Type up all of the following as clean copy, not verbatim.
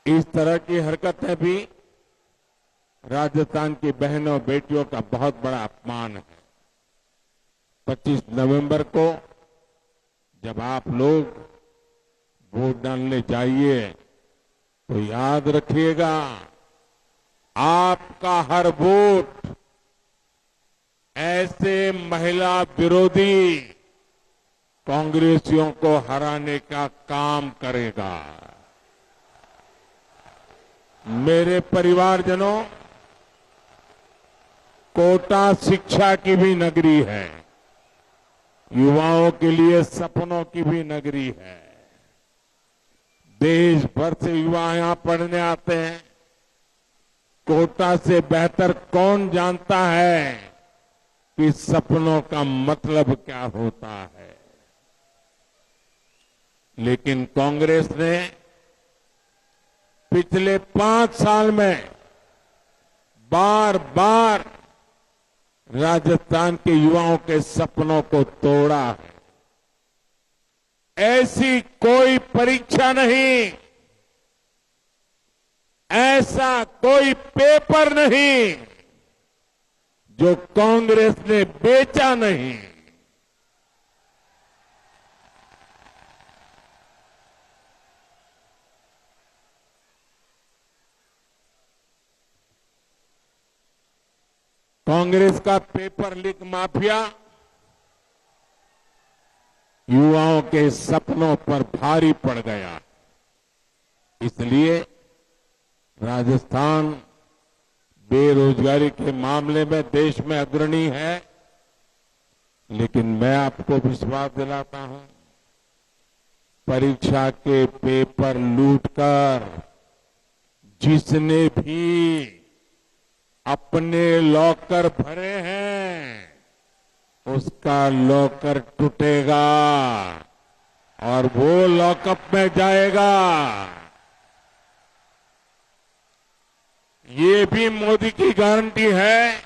इस तरह की हरकतें भी राजस्थान की बहनों बेटियों का बहुत बड़ा अपमान है। 25 नवंबर को जब आप लोग वोट डालने जाइए तो याद रखिएगा, आपका हर वोट ऐसे महिला विरोधी कांग्रेसियों को हराने का काम करेगा। मेरे परिवारजनों, कोटा शिक्षा की भी नगरी है, युवाओं के लिए सपनों की भी नगरी है। देश भर से युवा यहां पढ़ने आते हैं। कोटा से बेहतर कौन जानता है कि सपनों का मतलब क्या होता है। लेकिन कांग्रेस ने पिछले 5 साल में बार बार राजस्थान के युवाओं के सपनों को तोड़ा है। ऐसी कोई परीक्षा नहीं, ऐसा कोई पेपर नहीं जो कांग्रेस ने बेचा नहीं। कांग्रेस का पेपर लीक माफिया युवाओं के सपनों पर भारी पड़ गया। इसलिए राजस्थान बेरोजगारी के मामले में देश में अग्रणी है। लेकिन मैं आपको विश्वास दिलाता हूं, परीक्षा के पेपर लूटकर जिसने भी अपने लॉकर भरे हैं उसका लॉकर टूटेगा और वो लॉकअप में जाएगा। ये भी मोदी की गारंटी है।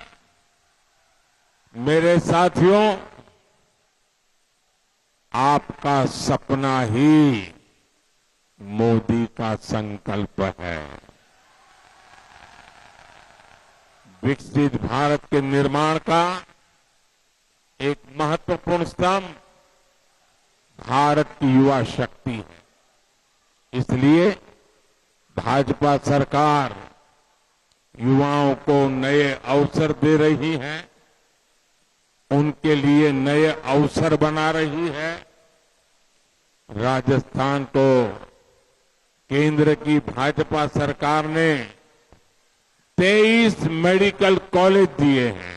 मेरे साथियों, आपका सपना ही मोदी का संकल्प है। विकसित भारत के निर्माण का एक महत्वपूर्ण स्तंभ भारत की युवा शक्ति है। इसलिए भाजपा सरकार युवाओं को नए अवसर दे रही है, उनके लिए नए अवसर बना रही है। राजस्थान को केंद्र की भाजपा सरकार ने 23 मेडिकल कॉलेज दिए हैं।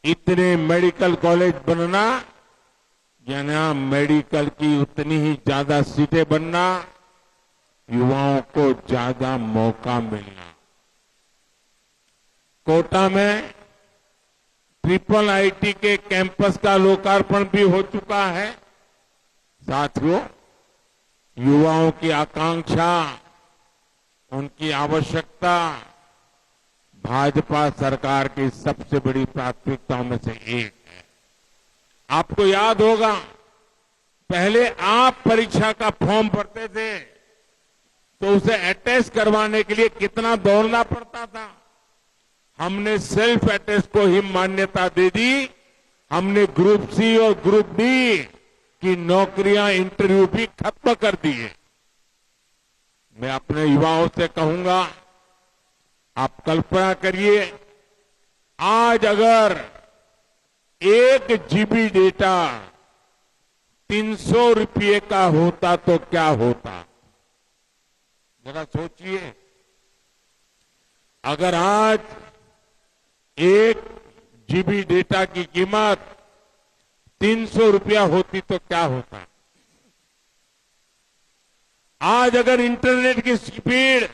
इतने मेडिकल कॉलेज बनना यानी मेडिकल की उतनी ही ज्यादा सीटें बनना, युवाओं को ज्यादा मौका मिलना। कोटा में ट्रिपल आईटी के कैंपस का लोकार्पण भी हो चुका है। साथियों, युवाओं की आकांक्षा, उनकी आवश्यकता भाजपा सरकार की सबसे बड़ी प्राथमिकताओं में से एक है। आपको याद होगा, पहले आप परीक्षा का फॉर्म भरते थे तो उसे अटेस्ट करवाने के लिए कितना दौड़ना पड़ता था। हमने सेल्फ अटेस्ट को ही मान्यता दे दी। हमने ग्रुप सी और ग्रुप बी की नौकरियां, इंटरव्यू भी खत्म कर दिए। मैं अपने युवाओं से कहूंगा, आप कल्पना करिए, आज अगर 1 जीबी डेटा 300 रुपये का होता तो क्या होता। जरा सोचिए, अगर आज 1 जीबी डेटा की कीमत 300 रुपया होती तो क्या होता। आज अगर इंटरनेट की स्पीड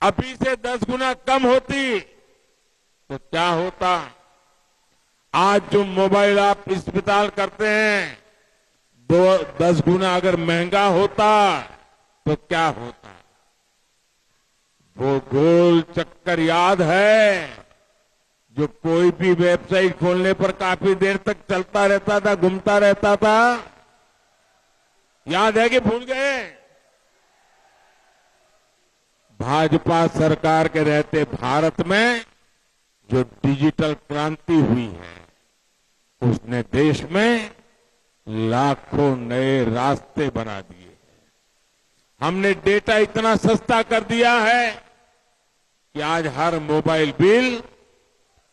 अभी से 10 गुना कम होती तो क्या होता। आज जो मोबाइल आप इस्तेमाल करते हैं 10 गुना अगर महंगा होता तो क्या होता। वो गोल चक्कर याद है जो कोई भी वेबसाइट खोलने पर काफी देर तक चलता रहता था, घूमता रहता था। याद है कि भूल गए? भाजपा सरकार के रहते भारत में जो डिजिटल क्रांति हुई है उसने देश में लाखों नए रास्ते बना दिए। हमने डेटा इतना सस्ता कर दिया है कि आज हर मोबाइल बिल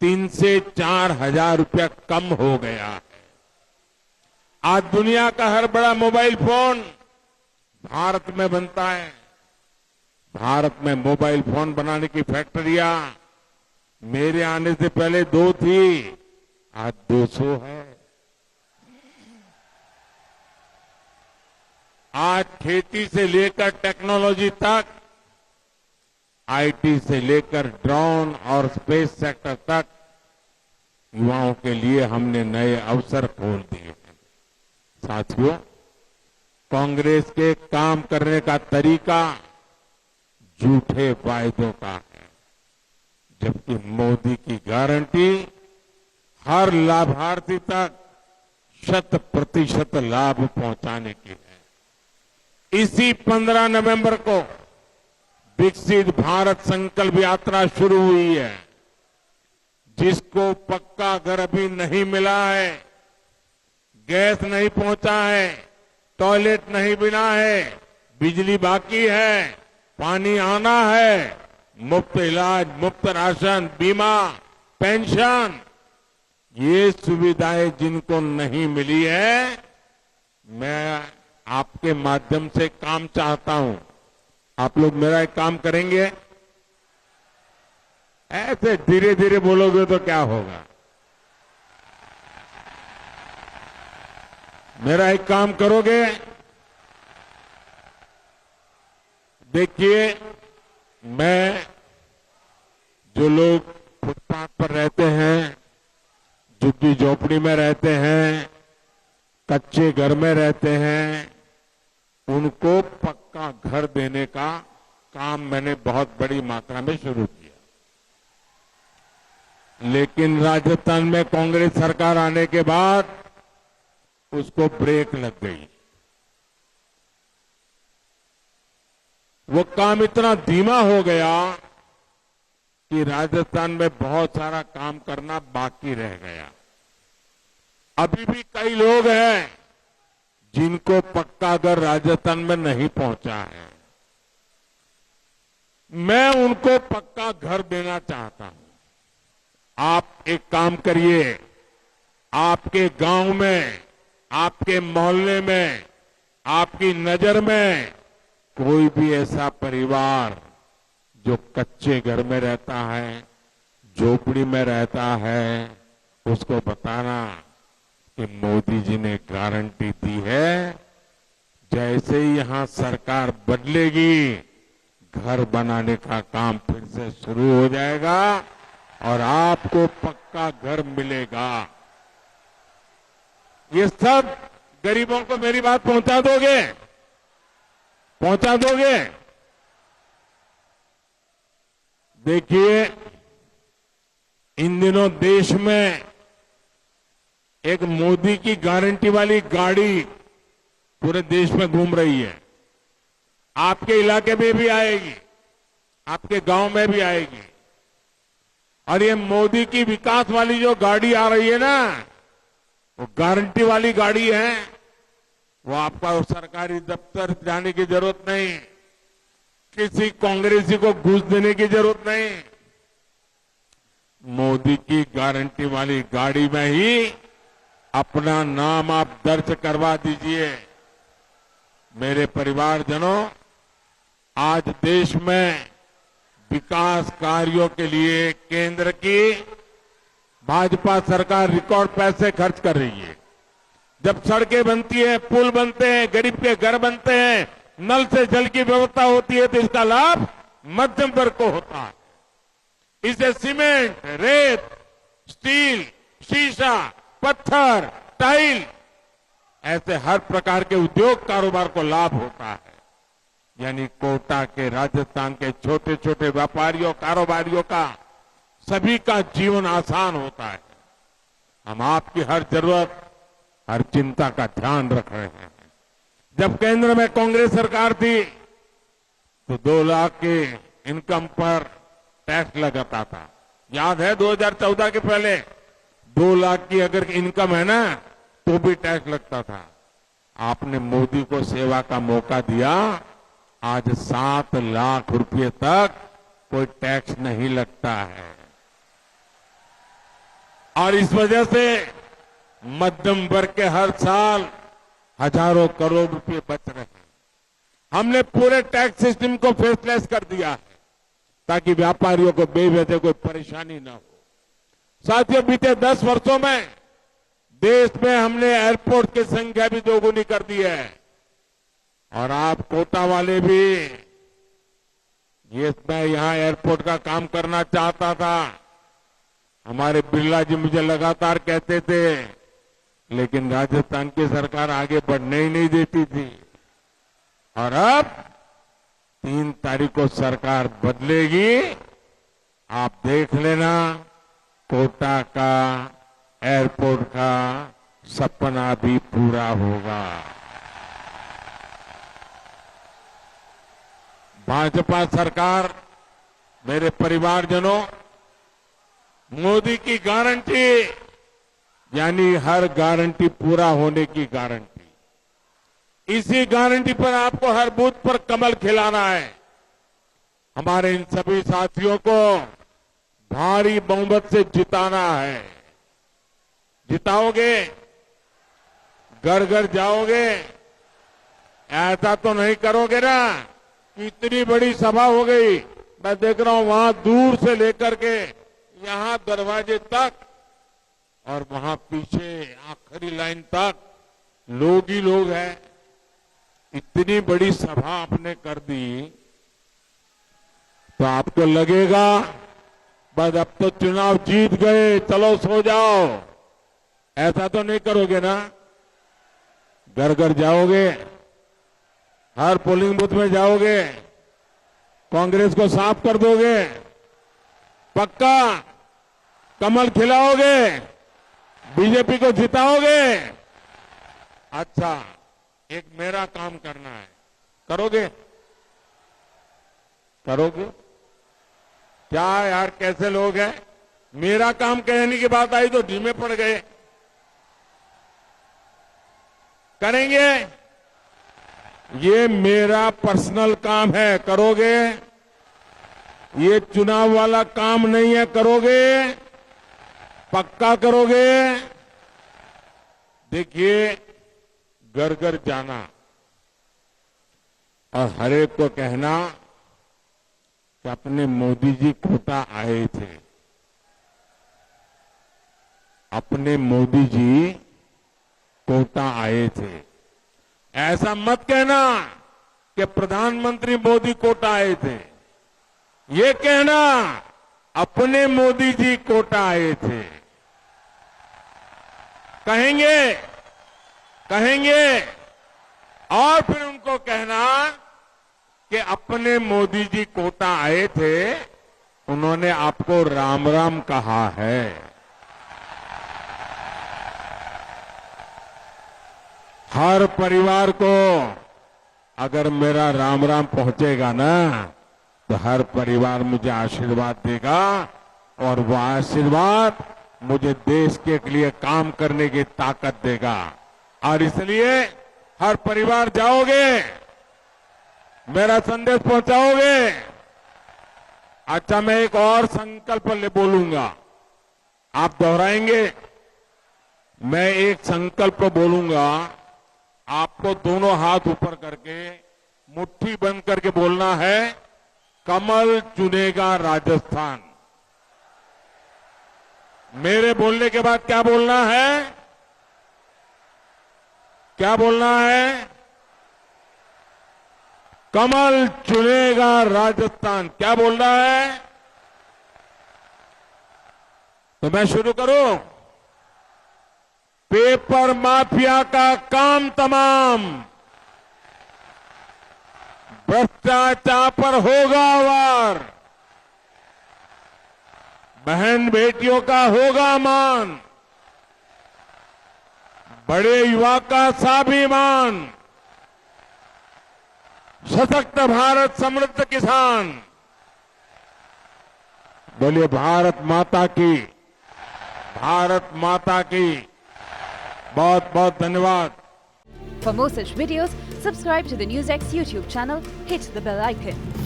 3 से 4 हजार रुपया कम हो गया है। आज दुनिया का हर बड़ा मोबाइल फोन भारत में बनता है। भारत में मोबाइल फोन बनाने की फैक्ट्रियां मेरे आने से पहले 2 थी, आज 200 है। आज खेती से लेकर टेक्नोलॉजी तक, आईटी से लेकर ड्रोन और स्पेस सेक्टर तक युवाओं के लिए हमने नए अवसर खोल दिए हैं। साथियों, कांग्रेस के काम करने का तरीका झूठे वायदों का है, जबकि मोदी की गारंटी हर लाभार्थी तक 100% लाभ पहुंचाने की है। इसी 15 नवंबर को विकसित भारत संकल्प यात्रा शुरू हुई है। जिसको पक्का घर अभी नहीं मिला है, गैस नहीं पहुंचा है, टॉयलेट नहीं बना है, बिजली बाकी है, पानी आना है, मुफ्त इलाज, मुफ्त राशन, बीमा, पेंशन, ये सुविधाएं जिनको नहीं मिली है, मैं आपके माध्यम से काम चाहता हूं। आप लोग मेरा एक काम करेंगे? ऐसे धीरे धीरे बोलोगे तो क्या होगा? मेरा एक काम करोगे? देखिए, मैं जो लोग फुटपाथ पर रहते हैं, झुग्गी झोपड़ी में रहते हैं, कच्चे घर में रहते हैं, उनको पक्का घर देने का काम मैंने बहुत बड़ी मात्रा में शुरू किया। लेकिन राजस्थान में कांग्रेस सरकार आने के बाद उसको ब्रेक लग गई। वो काम इतना धीमा हो गया कि राजस्थान में बहुत सारा काम करना बाकी रह गया। अभी भी कई लोग हैं जिनको पक्का घर राजस्थान में नहीं पहुंचा है। मैं उनको पक्का घर देना चाहता हूं। आप एक काम करिए, आपके गांव में, आपके मोहल्ले में, आपकी नजर में कोई भी ऐसा परिवार जो कच्चे घर में रहता है, झोपड़ी में रहता है, उसको बताना कि मोदी जी ने गारंटी दी है, जैसे ही यहां सरकार बदलेगी, घर बनाने का काम फिर से शुरू हो जाएगा और आपको पक्का घर मिलेगा। ये सब गरीबों को मेरी बात पहुंचा दोगे? पहुंचा दोगे? देखिए, इन दिनों देश में एक मोदी की गारंटी वाली गाड़ी पूरे देश में घूम रही है। आपके इलाके में भी आएगी, आपके गांव में भी आएगी। और ये मोदी की विकास वाली जो गाड़ी आ रही है ना, वो गारंटी वाली गाड़ी है। वो आपका सरकारी दफ्तर जाने की जरूरत नहीं, किसी कांग्रेसी को घूस देने की जरूरत नहीं। मोदी की गारंटी वाली गाड़ी में ही अपना नाम आप दर्ज करवा दीजिए। मेरे परिवारजनों, आज देश में विकास कार्यों के लिए केंद्र की भाजपा सरकार रिकॉर्ड पैसे खर्च कर रही है। जब सड़कें बनती है, पुल बनते हैं, गरीब के घर बनते हैं, नल से जल की व्यवस्था होती है, तो इसका लाभ मध्यम वर्ग को होता है। इससे सीमेंट, रेत, स्टील, शीशा, पत्थर, टाइल, ऐसे हर प्रकार के उद्योग कारोबार को लाभ होता है। यानी कोटा के, राजस्थान के छोटे छोटे व्यापारियों, कारोबारियों का, सभी का जीवन आसान होता है। हम आपकी हर जरूरत, हर चिंता का ध्यान रख रहे हैं। जब केंद्र में कांग्रेस सरकार थी तो 2 लाख के इनकम पर टैक्स लगाता था। याद है 2014 के पहले 2 लाख की अगर इनकम है ना तो भी टैक्स लगता था। आपने मोदी को सेवा का मौका दिया, आज 7 लाख रुपए तक कोई टैक्स नहीं लगता है। और इस वजह से मध्यम वर्ग के हर साल हजारों करोड़ रुपए बच रहे हैं। हमने पूरे टैक्स सिस्टम को फेसलेस कर दिया है ताकि व्यापारियों को बेवजह कोई परेशानी न हो। साथियों, बीते 10 वर्षों में देश में हमने एयरपोर्ट की संख्या भी दोगुनी कर दी है। और आप कोटा वाले भी, ये मैं यहां एयरपोर्ट का काम करना चाहता था, हमारे बिरला जी मुझे लगातार कहते थे, लेकिन राजस्थान की सरकार आगे बढ़ने ही नहीं देती थी। और अब 3 तारीख को सरकार बदलेगी, आप देख लेना, कोटा का एयरपोर्ट का सपना भी पूरा होगा। भाजपा सरकार, मेरे परिवारजनों, मोदी की गारंटी यानी हर गारंटी पूरा होने की गारंटी। इसी गारंटी पर आपको हर बूथ पर कमल खिलाना है। हमारे इन सभी साथियों को भारी बहुमत से जिताना है। जिताओगे, घर घर जाओगे, ऐसा तो नहीं करोगे ना कि इतनी बड़ी सभा हो गई, मैं देख रहा हूं वहां दूर से लेकर के यहां दरवाजे तक और वहां पीछे आखिरी लाइन तक लोग ही लोग हैं। इतनी बड़ी सभा आपने कर दी तो आपको लगेगा बस अब तो चुनाव जीत गए, चलो सो जाओ। ऐसा तो नहीं करोगे ना? घर घर जाओगे, हर पोलिंग बूथ में जाओगे, कांग्रेस को साफ कर दोगे, पक्का कमल खिलाओगे, बीजेपी को जिताओगे। अच्छा, एक मेरा काम करना है, करोगे? करोगे? क्या यार, कैसे लोग हैं? मेरा काम कहने की बात आई तो धीमे पड़ गए। करेंगे? ये मेरा पर्सनल काम है, करोगे? ये चुनाव वाला काम नहीं है, करोगे? पक्का करोगे? देखिए, घर घर जाना और हर एक को कहना कि अपने मोदी जी कोटा आए थे, अपने मोदी जी कोटा आए थे। ऐसा मत कहना कि प्रधानमंत्री मोदी कोटा आए थे, ये कहना अपने मोदी जी कोटा आए थे। कहेंगे कहेंगे और फिर उनको कहना कि अपने मोदी जी कोटा आए थे, उन्होंने आपको राम राम कहा है। हर परिवार को अगर मेरा राम राम पहुंचेगा ना तो हर परिवार मुझे आशीर्वाद देगा और वो आशीर्वाद मुझे देश के लिए काम करने की ताकत देगा। और इसलिए हर परिवार जाओगे, मेरा संदेश पहुंचाओगे। अच्छा, मैं एक और संकल्प ले बोलूंगा, आप दोहराएंगे। मैं एक संकल्प बोलूंगा, आपको दोनों हाथ ऊपर करके मुट्ठी बंद करके बोलना है, कमल चुनेगा राजस्थान। मेरे बोलने के बाद क्या बोलना है? क्या बोलना है? कमल चुनेगा राजस्थान। क्या बोलना है? तो मैं शुरू करूं। पेपर माफिया का काम तमाम, भ्रष्टाचार पर होगा वार, बहन बेटियों का होगा मान, बड़े युवा का स्वाभिमान, सशक्त भारत समृद्ध किसान, बोलिए भारत माता की, भारत माता की। बहुत बहुत धन्यवाद। For more such videos, subscribe to the NewsX YouTube channel, hit the bell icon.